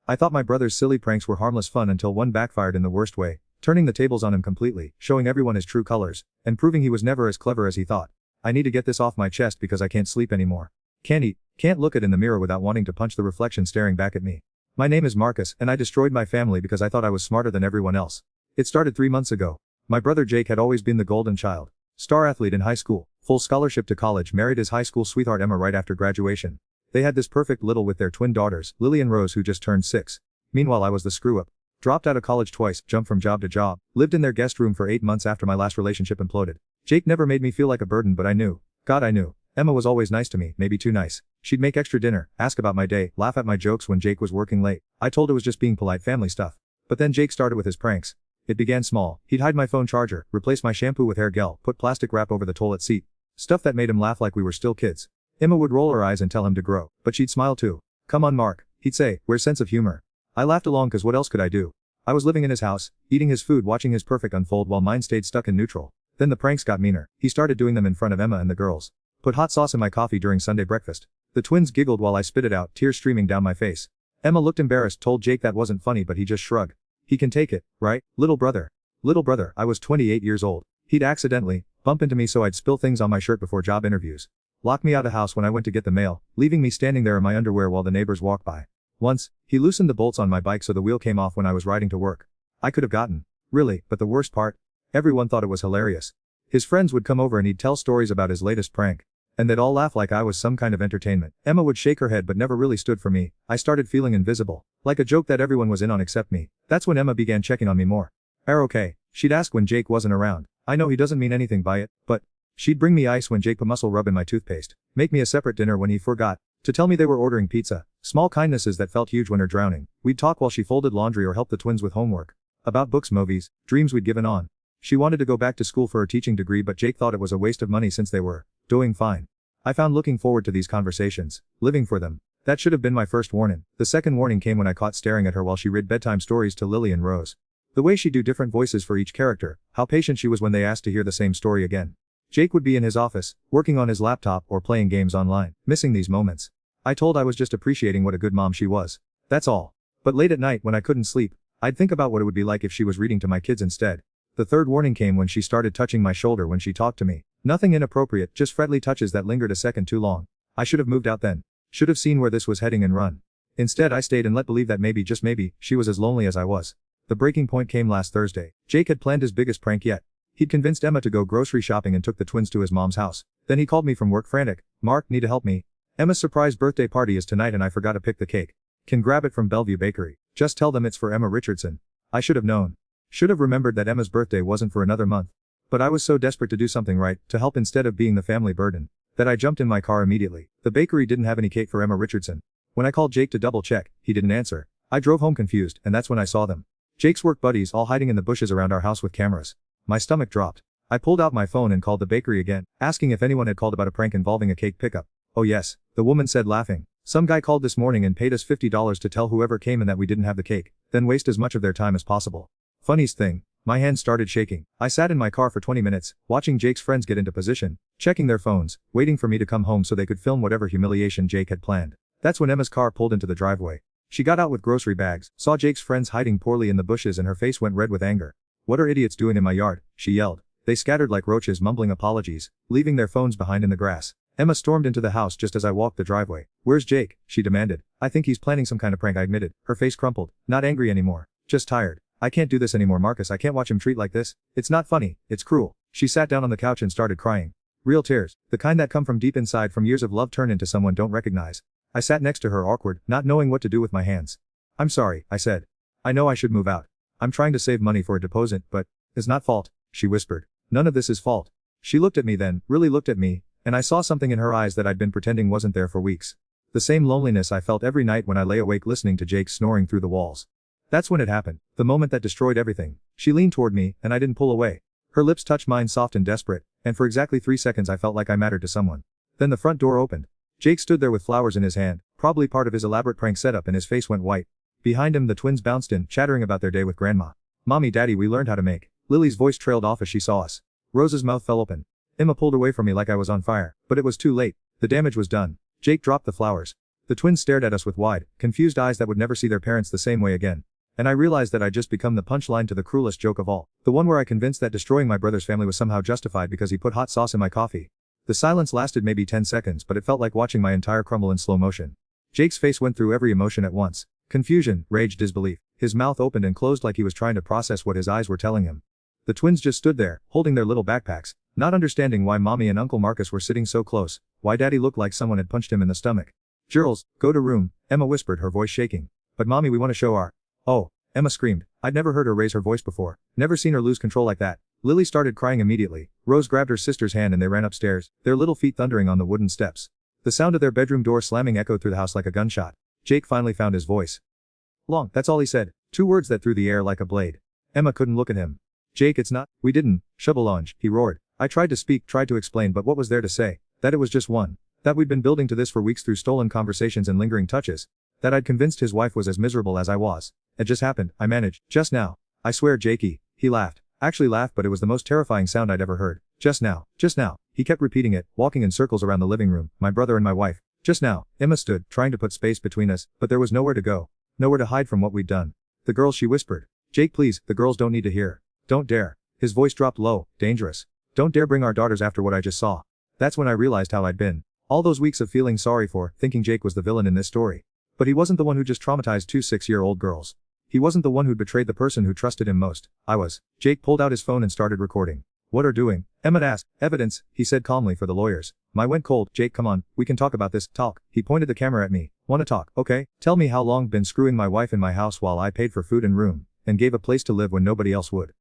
I thought my brother's silly pranks were harmless fun until one backfired in the worst way, turning the tables on him completely, showing everyone his true colors, and proving he was never as clever as he thought. I need to get this off my chest because I can't sleep anymore. Can't eat, can't look at in the mirror without wanting to punch the reflection staring back at me. My name is Marcus, and I destroyed my family because I thought I was smarter than everyone else. It started 3 months ago. My brother Jake had always been the golden child. Star athlete in high school, full scholarship to college, married his high school sweetheart Emma right after graduation. They had this perfect little with their twin daughters, Lily and Rose, who just turned 6. Meanwhile I was the screw-up. Dropped out of college twice, jumped from job to job, lived in their guest room for 8 months after my last relationship imploded. Jake never made me feel like a burden, but I knew. God, I knew. Emma was always nice to me, maybe too nice. She'd make extra dinner, ask about my day, laugh at my jokes when Jake was working late. I told it was just being polite family stuff. But then Jake started with his pranks. It began small. He'd hide my phone charger, replace my shampoo with hair gel, put plastic wrap over the toilet seat. Stuff that made him laugh like we were still kids. Emma would roll her eyes and tell him to grow, but she'd smile too. Come on, Mark, he'd say, where's sense of humor? I laughed along cause what else could I do? I was living in his house, eating his food, watching his perfect unfold while mine stayed stuck in neutral. Then the pranks got meaner. He started doing them in front of Emma and the girls. Put hot sauce in my coffee during Sunday breakfast. The twins giggled while I spit it out, tears streaming down my face. Emma looked embarrassed, told Jake that wasn't funny, but he just shrugged. He can take it, right, little brother? Little brother, I was 28 years old. He'd accidentally bump into me so I'd spill things on my shirt before job interviews. Lock me out of house when I went to get the mail, leaving me standing there in my underwear while the neighbors walked by. Once, he loosened the bolts on my bike so the wheel came off when I was riding to work. I could have gotten, really, but the worst part? Everyone thought it was hilarious. His friends would come over and he'd tell stories about his latest prank. And they'd all laugh like I was some kind of entertainment. Emma would shake her head but never really stood for me. I started feeling invisible. Like a joke that everyone was in on except me. That's when Emma began checking on me more. Are okay? She'd ask when Jake wasn't around. I know he doesn't mean anything by it, but she'd bring me ice when Jake put muscle rub in my toothpaste. Make me a separate dinner when he forgot. To tell me they were ordering pizza. Small kindnesses that felt huge when her drowning. We'd talk while she folded laundry or helped the twins with homework. About books, movies, dreams we'd given on. She wanted to go back to school for her teaching degree, but Jake thought it was a waste of money since they were doing fine. I found looking forward to these conversations, living for them. That should have been my first warning. The second warning came when I caught staring at her while she read bedtime stories to Lily and Rose. The way she'd do different voices for each character, how patient she was when they asked to hear the same story again. Jake would be in his office, working on his laptop or playing games online, missing these moments. I told I was just appreciating what a good mom she was. That's all. But late at night when I couldn't sleep, I'd think about what it would be like if she was reading to my kids instead. The third warning came when she started touching my shoulder when she talked to me. Nothing inappropriate, just friendly touches that lingered a second too long. I should have moved out then. Should have seen where this was heading and run. Instead I stayed and let believe that maybe, just maybe, she was as lonely as I was. The breaking point came last Thursday. Jake had planned his biggest prank yet. He'd convinced Emma to go grocery shopping and took the twins to his mom's house. Then he called me from work frantic. Mark, need to help me. Emma's surprise birthday party is tonight and I forgot to pick the cake. Can grab it from Bellevue Bakery. Just tell them it's for Emma Richardson. I should have known. Should have remembered that Emma's birthday wasn't for another month. But I was so desperate to do something right, to help instead of being the family burden, that I jumped in my car immediately. The bakery didn't have any cake for Emma Richardson. When I called Jake to double check, he didn't answer. I drove home confused, and that's when I saw them. Jake's work buddies all hiding in the bushes around our house with cameras. My stomach dropped. I pulled out my phone and called the bakery again, asking if anyone had called about a prank involving a cake pickup. Oh yes, the woman said laughing. Some guy called this morning and paid us $50 to tell whoever came in that we didn't have the cake, then waste as much of their time as possible. Funniest thing, my hands started shaking. I sat in my car for 20 minutes, watching Jake's friends get into position, checking their phones, waiting for me to come home so they could film whatever humiliation Jake had planned. That's when Emma's car pulled into the driveway. She got out with grocery bags, saw Jake's friends hiding poorly in the bushes and her face went red with anger. What are idiots doing in my yard? She yelled. They scattered like roaches, mumbling apologies, leaving their phones behind in the grass. Emma stormed into the house just as I walked the driveway. Where's Jake? She demanded. I think he's planning some kind of prank, I admitted. Her face crumpled. Not angry anymore. Just tired. I can't do this anymore, Marcus. I can't watch him treat like this. It's not funny. It's cruel. She sat down on the couch and started crying. Real tears. The kind that come from deep inside from years of love turned into someone don't recognize. I sat next to her awkward, not knowing what to do with my hands. I'm sorry, I said. I know I should move out. I'm trying to save money for a deposit, but it's not fault, she whispered. None of this is fault. She looked at me then, really looked at me, and I saw something in her eyes that I'd been pretending wasn't there for weeks. The same loneliness I felt every night when I lay awake listening to Jake snoring through the walls. That's when it happened, the moment that destroyed everything. She leaned toward me, and I didn't pull away. Her lips touched mine soft and desperate, and for exactly 3 seconds I felt like I mattered to someone. Then the front door opened. Jake stood there with flowers in his hand, probably part of his elaborate prank setup, and his face went white. Behind him the twins bounced in, chattering about their day with Grandma. Mommy, Daddy, we learned how to make. Lily's voice trailed off as she saw us. Rose's mouth fell open. Emma pulled away from me like I was on fire, but it was too late. The damage was done. Jake dropped the flowers. The twins stared at us with wide, confused eyes that would never see their parents the same way again. And I realized that I'd just become the punchline to the cruelest joke of all. The one where I convinced that destroying my brother's family was somehow justified because he put hot sauce in my coffee. The silence lasted maybe 10 seconds, but it felt like watching my entire crumble in slow motion. Jake's face went through every emotion at once. Confusion, rage, disbelief. His mouth opened and closed like he was trying to process what his eyes were telling him. The twins just stood there, holding their little backpacks, not understanding why Mommy and Uncle Marcus were sitting so close, why Daddy looked like someone had punched him in the stomach. "Girls, go to room," Emma whispered, her voice shaking. "But Mommy, we want to show our..." "Oh," Emma screamed. I'd never heard her raise her voice before, never seen her lose control like that. Lily started crying immediately. Rose grabbed her sister's hand and they ran upstairs, their little feet thundering on the wooden steps. The sound of their bedroom door slamming echoed through the house like a gunshot. Jake finally found his voice. "Long," that's all he said. 2 words that threw the air like a blade. Emma couldn't look at him. "Jake, it's not, we didn't, Shabalange," he roared. I tried to speak, tried to explain, but what was there to say? That it was just one. That we'd been building to this for weeks through stolen conversations and lingering touches. That I'd convinced his wife was as miserable as I was. It just happened, I managed, just now. I swear, Jakey, he laughed. Actually laughed, but it was the most terrifying sound I'd ever heard. Just now, just now. He kept repeating it, walking in circles around the living room, my brother and my wife. Just now. Emma stood, trying to put space between us, but there was nowhere to go. Nowhere to hide from what we'd done. "The girls," she whispered. "Jake, please, the girls don't need to hear. Don't dare." His voice dropped low, dangerous. "Don't dare bring our daughters after what I just saw." That's when I realized how I'd been. All those weeks of feeling sorry for, thinking Jake was the villain in this story. But he wasn't the one who just traumatized 2 6-year-old girls. He wasn't the one who'd betrayed the person who trusted him most. I was. Jake pulled out his phone and started recording. "What are doing?" Emmett asked. "Evidence," he said calmly, "for the lawyers." My went cold. "Jake, come on, we can talk about this, talk." He pointed the camera at me. "Wanna talk, okay? Tell me how long been screwing my wife in my house while I paid for food and room, and gave a place to live when nobody else would."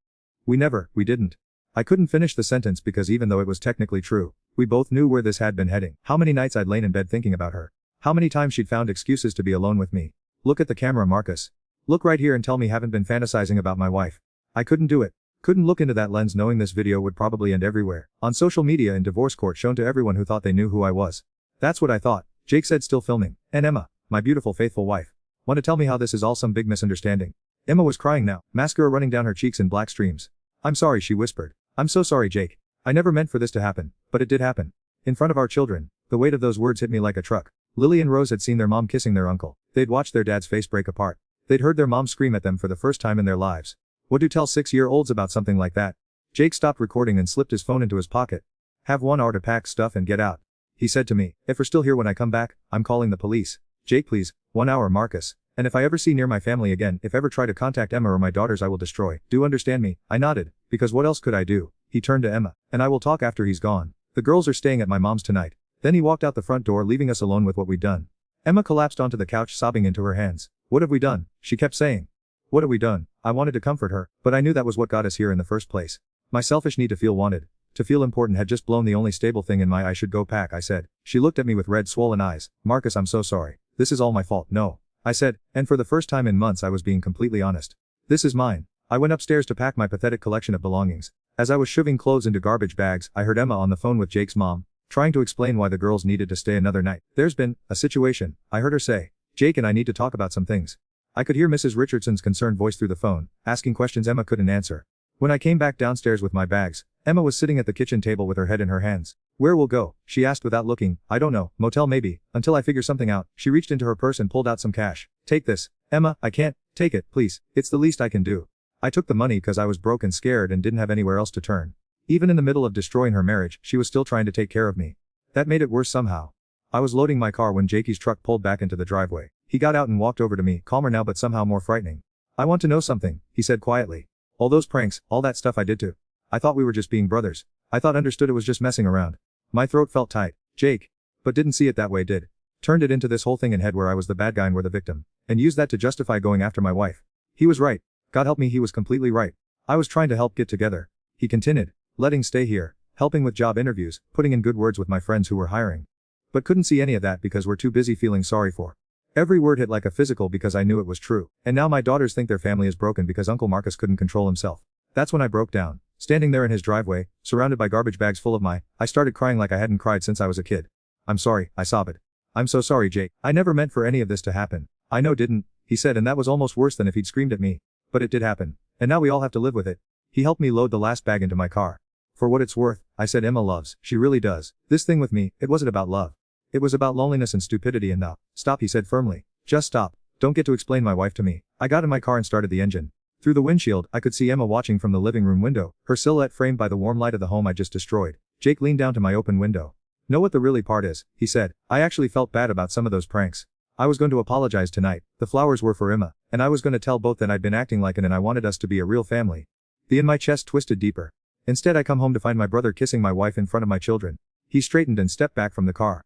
We didn't. I couldn't finish the sentence because even though it was technically true, we both knew where this had been heading. How many nights I'd lain in bed thinking about her. How many times she'd found excuses to be alone with me. "Look at the camera, Marcus. Look right here and tell me haven't been fantasizing about my wife." I couldn't do it. Couldn't look into that lens knowing this video would probably end everywhere. On social media, in divorce court, shown to everyone who thought they knew who I was. That's what I thought. Jake said, still filming. "And Emma, my beautiful faithful wife. Want to tell me how this is all some big misunderstanding?" Emma was crying now, mascara running down her cheeks in black streams. "I'm sorry," she whispered. "I'm so sorry, Jake. I never meant for this to happen, but it did happen. In front of our children." The weight of those words hit me like a truck. Lily and Rose had seen their mom kissing their uncle. They'd watched their dad's face break apart. They'd heard their mom scream at them for the first time in their lives. What do tell 6-year-olds about something like that? Jake stopped recording and slipped his phone into his pocket. "Have 1 hour to pack stuff and get out," he said to me. "If we're still here when I come back, I'm calling the police." "Jake, please, 1 hour, Marcus. And if I ever see near my family again, if ever try to contact Emma or my daughters, I will destroy. Do you understand me?" I nodded, because what else could I do? He turned to Emma. "And I will talk after he's gone. The girls are staying at my mom's tonight." Then he walked out the front door, leaving us alone with what we'd done. Emma collapsed onto the couch, sobbing into her hands. "What have we done?" she kept saying. "What have we done?" I wanted to comfort her, but I knew that was what got us here in the first place. My selfish need to feel wanted, to feel important, had just blown the only stable thing in my "I should go pack," I said. She looked at me with red, swollen eyes. "Marcus, I'm so sorry. This is all my fault." "No," I said, and for the first time in months I was being completely honest. "This is mine." I went upstairs to pack my pathetic collection of belongings. As I was shoving clothes into garbage bags, I heard Emma on the phone with Jake's mom, trying to explain why the girls needed to stay another night. "There's been a situation," I heard her say. "Jake and I need to talk about some things." I could hear Mrs. Richardson's concerned voice through the phone, asking questions Emma couldn't answer. When I came back downstairs with my bags, Emma was sitting at the kitchen table with her head in her hands. "Where we'll go?" she asked without looking. "I don't know, motel maybe, until I figure something out." She reached into her purse and pulled out some cash. "Take this." "Emma, I can't." "Take it, please. It's the least I can do." I took the money because I was broke and scared and didn't have anywhere else to turn. Even in the middle of destroying her marriage, she was still trying to take care of me. That made it worse somehow. I was loading my car when Jakey's truck pulled back into the driveway. He got out and walked over to me, calmer now but somehow more frightening. "I want to know something," he said quietly. "All those pranks, all that stuff I did to. I thought we were just being brothers. I thought understood it was just messing around." My throat felt tight. "Jake." But didn't see it that way, did. Turned it into this whole thing in head where I was the bad guy and were the victim. And used that to justify going after my wife. He was right. God help me, he was completely right. I was trying to help get together. He continued. Letting stay here. Helping with job interviews, putting in good words with my friends who were hiring. But couldn't see any of that because we're too busy feeling sorry for. Every word hit like a physical because I knew it was true. And now my daughters think their family is broken because Uncle Marcus couldn't control himself. That's when I broke down. Standing there in his driveway, surrounded by garbage bags full of I started crying like I hadn't cried since I was a kid. "I'm sorry," I sobbed. "I'm so sorry, Jake. I never meant for any of this to happen." "I know didn't," he said, and that was almost worse than if he'd screamed at me. "But it did happen. And now we all have to live with it." He helped me load the last bag into my car. "For what it's worth," I said, "Emma loves, she really does. This thing with me, it wasn't about love. It was about loneliness and stupidity and stop, he said firmly. Just stop. Don't get to explain my wife to me. I got in my car and started the engine. Through the windshield, I could see Emma watching from the living room window, her silhouette framed by the warm light of the home I just destroyed. Jake leaned down to my open window. Know what the really part is, he said. I actually felt bad about some of those pranks. I was going to apologize tonight. The flowers were for Emma, and I was going to tell both that I'd been acting like an and I wanted us to be a real family. In my chest twisted deeper. Instead I come home to find my brother kissing my wife in front of my children. He straightened and stepped back from the car.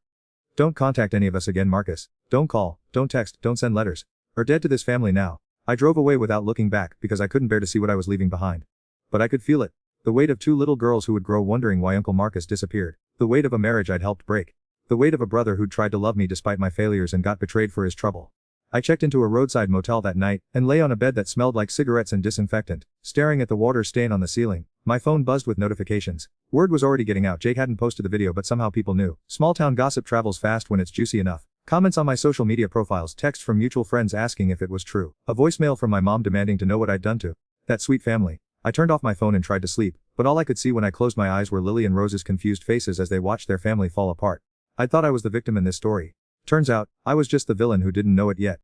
Don't contact any of us again, Marcus. Don't call, don't text, don't send letters. We're dead to this family now. I drove away without looking back because I couldn't bear to see what I was leaving behind. But I could feel it. The weight of 2 little girls who would grow wondering why Uncle Marcus disappeared. The weight of a marriage I'd helped break. The weight of a brother who'd tried to love me despite my failures and got betrayed for his trouble. I checked into a roadside motel that night and lay on a bed that smelled like cigarettes and disinfectant, staring at the water stain on the ceiling. My phone buzzed with notifications. Word was already getting out. Jake hadn't posted the video, but somehow people knew. Small town gossip travels fast when it's juicy enough. Comments on my social media profiles, text from mutual friends asking if it was true. A voicemail from my mom demanding to know what I'd done to that sweet family. I turned off my phone and tried to sleep, but all I could see when I closed my eyes were Lily and Rose's confused faces as they watched their family fall apart. I thought I was the victim in this story. Turns out, I was just the villain who didn't know it yet.